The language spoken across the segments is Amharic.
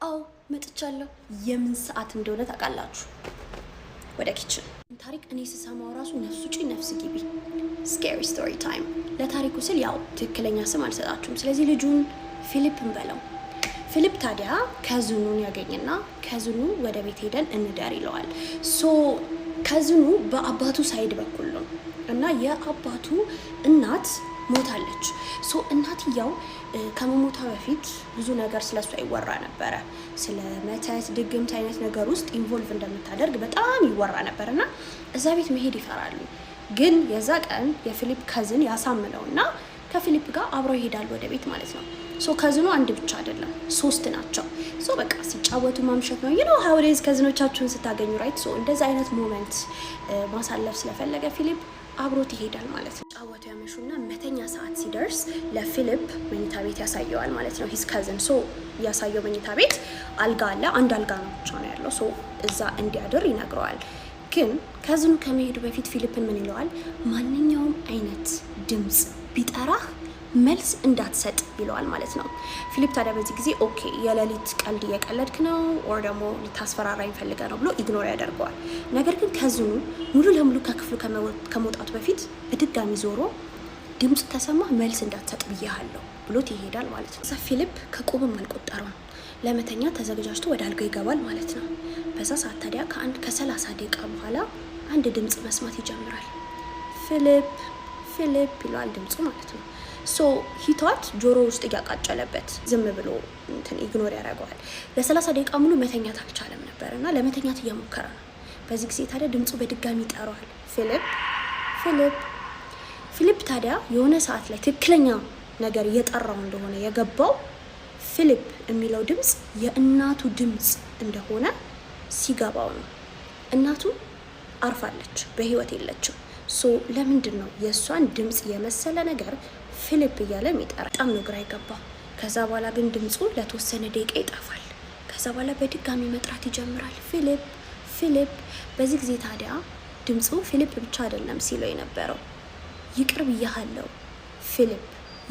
አው መጥቻለሁ። የምን ሰዓት እንደሆነ ታውቃላችሁ? ወደ ኪችን ታሪክ እኔ ስሰማው ራሱ ነፍስ ውጪ ነፍስ ግቢ። ስኬሪ ስቶሪ ታይም። ለታሪኩ ስል ያው ትክክለኛ ስም አልሰጣችሁም። ስለዚህ ልጁን ፊሊፕ እንበለው። ፊሊፕ ታዲያ ከዝኑን ያገኝና ከዝኑ ወደ ቤት ሄደን እንደር ይለዋል። ከዝኑ በአባቱ ሳይድ በኩል ነው እና የአባቱ እናት ሞታለች። እናትየው ከመሞቷ በፊት ብዙ ነገር ስለሷ ይወራ ነበረ። ስለ መተት ድግምት አይነት ነገር ውስጥ ኢንቮልቭ እንደምታደርግ በጣም ይወራ ነበርና እዛ ቤት መሄድ ይፈራሉ። ግን የዛ ቀን የፊሊፕ ከዝን ያሳምነውና ከፊሊፕ ጋር አብረው ይሄዳል ወደ ቤት ማለት ነው። ከዝኑ አንድ ብቻ አይደለም 3 ናቸው። በቃ ሲጫወቱ ማምሸት ነው። how it is ከዝኖቻችሁን ስታገኙ ራይት። እንደዛ አይነት ሞመንት ማሳለፍ ስለፈለገ ፊሊፕ አብሮት ይሄዳል ማለት ነው። ጫወቱ ያመሹና መተኛ ሰዓት ሲደርስ ለፊሊፕ መኝታ ቤት ያሳየዋል ማለት ነው። ሂስ ካዝን ያሳየው መኝታ ቤት አልጋ አለ። አንድ አልጋ ነው ብቻ ነው ያለው። እዛ እንዲያድር ይነግረዋል። ግን ካዝኑ ከመሄዱ በፊት ፊሊፕን ምን ይለዋል? ማንኛውም አይነት ድምጽ ቢጠራህ መልስ እንዳትሰጥ ይለዋል ማለት ነው። ፊሊፕ ታዲያ በዚህ ጊዜ ኦኬ የሌሊት ቀልድ እየቀለድክ ነው ኦር ደግሞ ልታስፈራራኝ ፈልገህ ነው ብሎ ኢግኖር ያደርገዋል። ነገር ግን ከዝኑ ሙሉ ለሙሉ ከክፍሉ ከመውጣቱ በፊት በድጋሚ ዞሮ ድምጽ ተሰማህ መልስ እንዳትሰጥ ብያለሁ ብሎት ይሄዳል ማለት ነው። ፊሊፕ ከቁብም አልቆጠረም። ለመተኛ ተዘጋጅቶ ወደ አልጋው ይገባል ማለት ነው። በዛ ሰዓት ታዲያ ከ30 ደቂቃ በኋላ አንድ ድምጽ መስማት ይጀምራል። ፊሊፕ ይለዋል ድምጹ ማለት ነው። ሂቷት ጆሮ ውስጥ እያቃጨለበት ዝም ብሎ ኢግኖር ያደርገዋል። ለ30 ደቂቃ ሙሉ መተኛት አልቻለም ነበርና ለመተኛት እየሞከረ ነው። በዚህ ጊዜ ታዲያ ድምጹ በድጋሚ ይጠራዋል። ፊሊፕ ታዲያ የሆነ ሰዓት ላይ ትክክለኛ ነገር እየጠራው እንደሆነ የገባው ፊሊፕ የሚለው ድምጽ የእናቱ ድምጽ እንደሆነ ሲገባው ነው። እናቱ አርፋለች፣ በህይወት የለችም። ለምንድን ነው የእሷን ድምጽ የመሰለ ነገር ፊሊፕ እያለ የሚጠራ? በጣም ነው ግራ ይገባው። ከዛ በኋላ ግን ድምጹ ለተወሰነ ደቂቃ ይጠፋል። ከዛ በኋላ በድጋሚ መጥራት ይጀምራል፣ ፊሊፕ። በዚህ ጊዜ ታዲያ ድምጹ ፊሊፕ ብቻ አይደለም ሲለው የነበረው ይቅር ብያለሁ ፊሊፕ፣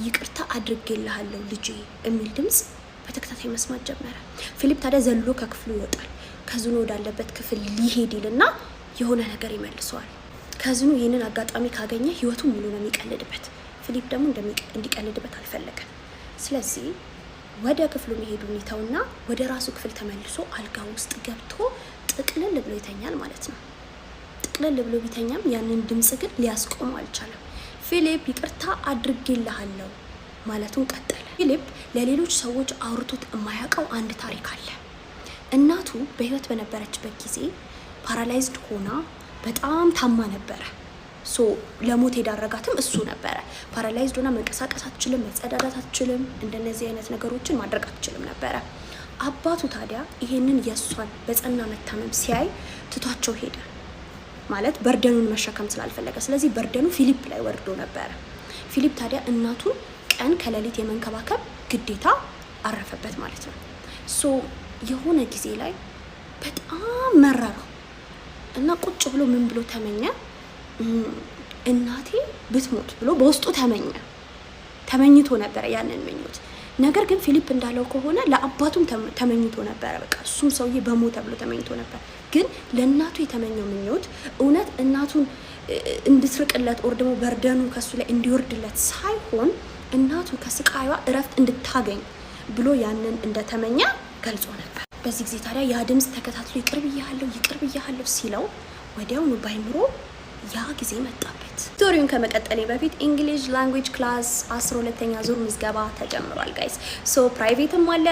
ይቅርታ አድርጌልሃለሁ ልጄ የሚል ድምጽ በተከታታይ መስማት ጀመረ። ፊሊፕ ታዲያ ዘሎ ከክፍሉ ይወጣል። ከዝኑ ወዳለበት ክፍል ሊሄድ ይልና የሆነ ነገር ይመልሰዋል። ከዝኑ ይህንን አጋጣሚ ካገኘ ህይወቱን ሙሉ ነው የሚቀልድበት። ፊሊፕ ደግሞ እንዲቀልድበት አልፈለገም። ስለዚህ ወደ ክፍሉ መሄዱን ይተውና ወደ ራሱ ክፍል ተመልሶ አልጋ ውስጥ ገብቶ ጥቅልል ብሎ ይተኛል ማለት ነው። ጥቅልል ብሎ ቢተኛም ያንን ድምጽ ግን ሊያስቆመው አልቻለም። ፊሊፕ ይቅርታ አድርጌልሃለሁ ማለቱን ቀጠለ። ፊሊፕ ለሌሎች ሰዎች አውርቶት የማያውቀው አንድ ታሪክ አለ። እናቱ በህይወት በነበረችበት ጊዜ ፓራላይዝድ ሆና በጣም ታማ ነበረ። ለሞት የዳረጋትም እሱ ነበረ። ፓራላይዝድ ሆና መንቀሳቀስ አትችልም፣ መጸዳዳት አትችልም፣ እንደነዚህ አይነት ነገሮችን ማድረግ አትችልም ነበረ። አባቱ ታዲያ ይሄንን የእሷን በጸና መታመም ሲያይ ትቷቸው ሄደ። ማለት በርደኑን መሸከም ስላልፈለገ። ስለዚህ በርደኑ ፊሊፕ ላይ ወርዶ ነበረ። ፊሊፕ ታዲያ እናቱን ቀን ከሌሊት የመንከባከብ ግዴታ አረፈበት ማለት ነው። የሆነ ጊዜ ላይ በጣም መረረው እና ቁጭ ብሎ ምን ብሎ ተመኘ? እናቴ ብትሞት ብሎ በውስጡ ተመኝቶ ነበረ ያንን ምኞት። ነገር ግን ፊሊፕ እንዳለው ከሆነ ለአባቱም ተመኝቶ ነበረ። በቃ እሱም ሰውዬ በሞተ ብሎ ተመኝቶ ነበር። ግን ለእናቱ የተመኘው ምኞት እውነት እናቱን እንድትርቅለት ወር ደግሞ በርደኑ ከሱ ላይ እንዲወርድለት ሳይሆን እናቱ ከስቃይዋ እረፍት እንድታገኝ ብሎ ያንን እንደተመኘ ገልጾ ነበር። በዚህ ጊዜ ታዲያ ያ ድምጽ ተከታትሎ ይቅር ብያለሁ ሲለው ወዲያውኑ ባይምሮ ያ ጊዜ መጣበት። ስቶሪውን ከመቀጠሌ በፊት እንግሊሽ ላንጉዌጅ ክላስ 12ኛ ዙር ምዝገባ ተጀምሯል ጋይስ። ፕራይቬትም አለ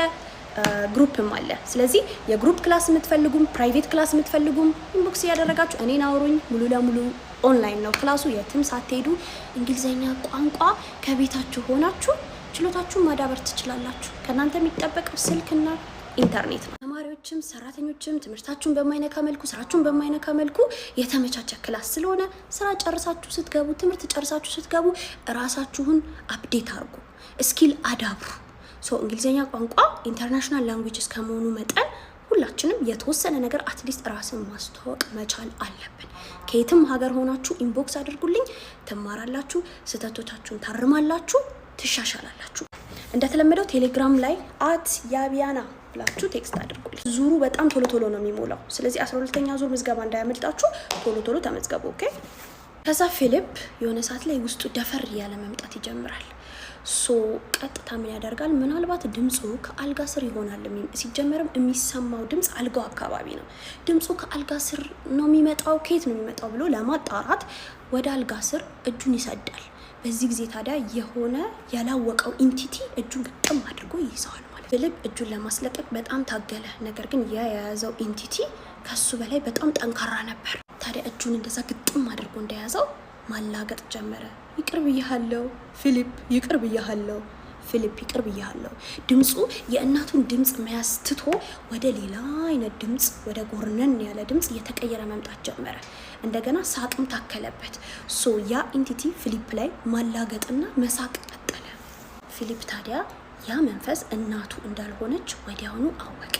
ግሩፕም አለ። ስለዚህ የግሩፕ ክላስ የምትፈልጉም ፕራይቬት ክላስ የምትፈልጉም ኢንቦክስ እያደረጋችሁ እኔን አውሩኝ። ሙሉ ለሙሉ ኦንላይን ነው ክላሱ። የትም ሳትሄዱ እንግሊዘኛ ቋንቋ ከቤታችሁ ሆናችሁ ችሎታችሁን ማዳበር ትችላላችሁ። ከእናንተ የሚጠበቀው ስልክና ኢንተርኔት ነው። ተማሪዎችም ሰራተኞችም ትምህርታችሁን በማይነካ መልኩ ስራችሁን በማይነካ መልኩ የተመቻቸ ክላስ ስለሆነ ስራ ጨርሳችሁ ስትገቡ ትምህርት ጨርሳችሁ ስትገቡ ራሳችሁን አፕዴት አድርጉ፣ ስኪል አዳብሩ። እንግሊዘኛ ቋንቋ ኢንተርናሽናል ላንጉዌጅ እስከመሆኑ መጠን ሁላችንም የተወሰነ ነገር አትሊስት ራስን ማስተዋወቅ መቻል አለብን። ከየትም ሀገር ሆናችሁ ኢንቦክስ አድርጉልኝ፣ ትማራላችሁ፣ ስህተቶቻችሁን ታርማላችሁ፣ ትሻሻላላችሁ። እንደተለመደው ቴሌግራም ላይ @ያቢያና ብላችሁ ቴክስት አድርጉልኝ። ዙሩ በጣም ቶሎ ነው የሚሞላው። ስለዚህ 12ኛ ዙር ምዝገባ እንዳያመልጣችሁ ቶሎ ተመዝገቡ። ኦኬ። ከዛ ፊሊፕ የሆነ ሰዓት ላይ ውስጡ ደፈር እያለ መምጣት ይጀምራል። ቀጥታ ምን ያደርጋል? ምናልባት ድምፁ ከአልጋ ስር ይሆናል። ሲጀመርም የሚሰማው ድምፅ አልጋው አካባቢ ነው። ድምፁ ከአልጋ ስር ነው የሚመጣው፣ ከየት ነው የሚመጣው ብሎ ለማጣራት ወደ አልጋ ስር እጁን ይሰዳል። በዚህ ጊዜ ታዲያ የሆነ ያላወቀው ኢንቲቲ እጁን ግጥም አድርጎ ይይዘዋል ማለት። ፊሊፕ እጁን ለማስለቀቅ በጣም ታገለ። ነገር ግን የያዘው ኢንቲቲ ከሱ በላይ በጣም ጠንካራ ነበር። ታዲያ እጁን እንደዛ ግጥም አድርጎ እንደያዘው ማላገጥ ጀመረ። ይቅር ብያለሁ ፊሊፕ፣ ይቅር ብያለሁ ፊሊፕ፣ ይቅር ብያለሁ። ድምፁ የእናቱን ድምፅ መያዝ ትቶ ወደ ሌላ አይነት ድምፅ፣ ወደ ጎርነን ያለ ድምፅ እየተቀየረ መምጣት ጀመረ። እንደገና ሳቅም ታከለበት። ያ ኢንቲቲ ፊሊፕ ላይ ማላገጥና መሳቅ ቀጠለ። ፊሊፕ ታዲያ ያ መንፈስ እናቱ እንዳልሆነች ወዲያውኑ አወቀ።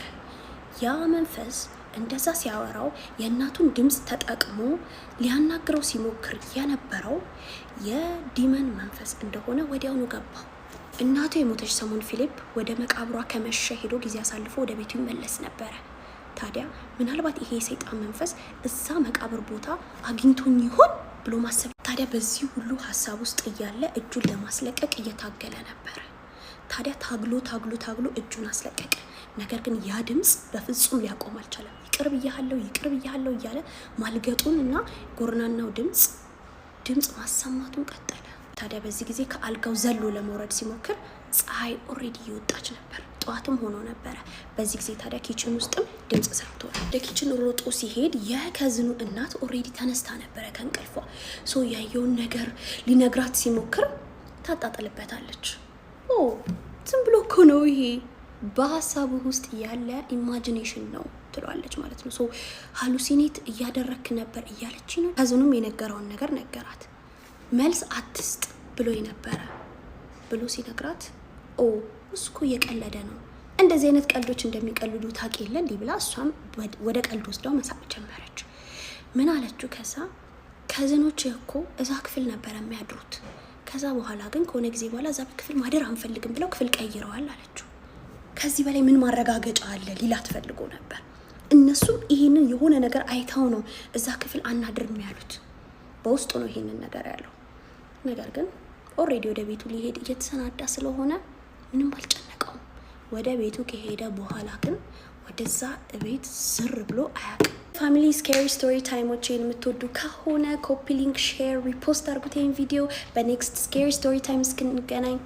ያ መንፈስ እንደዛ ሲያወራው የእናቱን ድምፅ ተጠቅሞ ሊያናግረው ሲሞክር የነበረው የዲመን መንፈስ እንደሆነ ወዲያውኑ ገባው። እናቱ የሞተች ሰሞን ፊሊፕ ወደ መቃብሯ ከመሸ ሄዶ ጊዜ አሳልፎ ወደ ቤቱ ይመለስ ነበረ። ታዲያ ምናልባት ይሄ የሰይጣን መንፈስ እዛ መቃብር ቦታ አግኝቶኝ ይሆን ብሎ ማሰብ። ታዲያ በዚህ ሁሉ ሀሳብ ውስጥ እያለ እጁን ለማስለቀቅ እየታገለ ነበረ። ታዲያ ታግሎ እጁን አስለቀቀ። ነገር ግን ያ ድምፅ በፍጹም ሊያቆም አልቻለም። ይቅር ብያለሁ እያለ ማልገጡን እና ጎርናናው ድምፅ ማሰማቱን ቀጠለ። ታዲያ በዚህ ጊዜ ከአልጋው ዘሎ ለመውረድ ሲሞክር ፀሐይ ኦሬዲ እየወጣች ነበር። ጠዋትም ሆኖ ነበረ። በዚህ ጊዜ ታዲያ ኪችን ውስጥም ድምፅ ሰምቷል። ወደ ኪችን ሮጦ ሲሄድ የከዝኑ እናት ኦሬዲ ተነስታ ነበረ ከእንቅልፏ። ያየውን ነገር ሊነግራት ሲሞክር ታጣጥልበታለች። ዝም ብሎ እኮ ነው ይሄ፣ በሀሳቡ ውስጥ ያለ ኢማጂኔሽን ነው ትሏለች ማለት ነው። ሃሉሲኔት እያደረክ ነበር እያለች ነው። ከዝኑም የነገረውን ነገር ነገራት። መልስ አትስጥ ብሎ የነበረ ብሎ ሲነግራት እሱ እኮ እየቀለደ ነው፣ እንደዚህ አይነት ቀልዶች እንደሚቀልዱ ታውቂ የለ እንዲህ ብላ እሷም ወደ ቀልድ ወስደው መሳቅ ጀመረች። ምን አለችው? ከዛ ከዝኖች እኮ እዛ ክፍል ነበር የሚያድሩት፣ ከዛ በኋላ ግን ከሆነ ጊዜ በኋላ እዛ ክፍል ማደር አንፈልግም ብለው ክፍል ቀይረዋል አለችው። ከዚህ በላይ ምን ማረጋገጫ አለ ሊላት ፈልጎ ነበር። እነሱም ይሄንን የሆነ ነገር አይተው ነው እዛ ክፍል አናድርም ያሉት። በውስጡ ነው ይሄንን ነገር ያለው። ነገር ግን ኦሬዲ ወደ ቤቱ ሊሄድ እየተሰናዳ ስለሆነ ምንም አልጨነቀውም። ወደ ቤቱ ከሄደ በኋላ ግን ወደዛ ቤት ዝር ብሎ አያውቅም። ፋሚሊ ስኬሪ ስቶሪ ታይሞችን የምትወዱ ከሆነ ኮፒ ሊንክ፣ ሼር፣ ሪፖስት አድርጉት ይሄን ቪዲዮ። በኔክስት ስኬሪ ስቶሪ ታይም እስክንገናኝ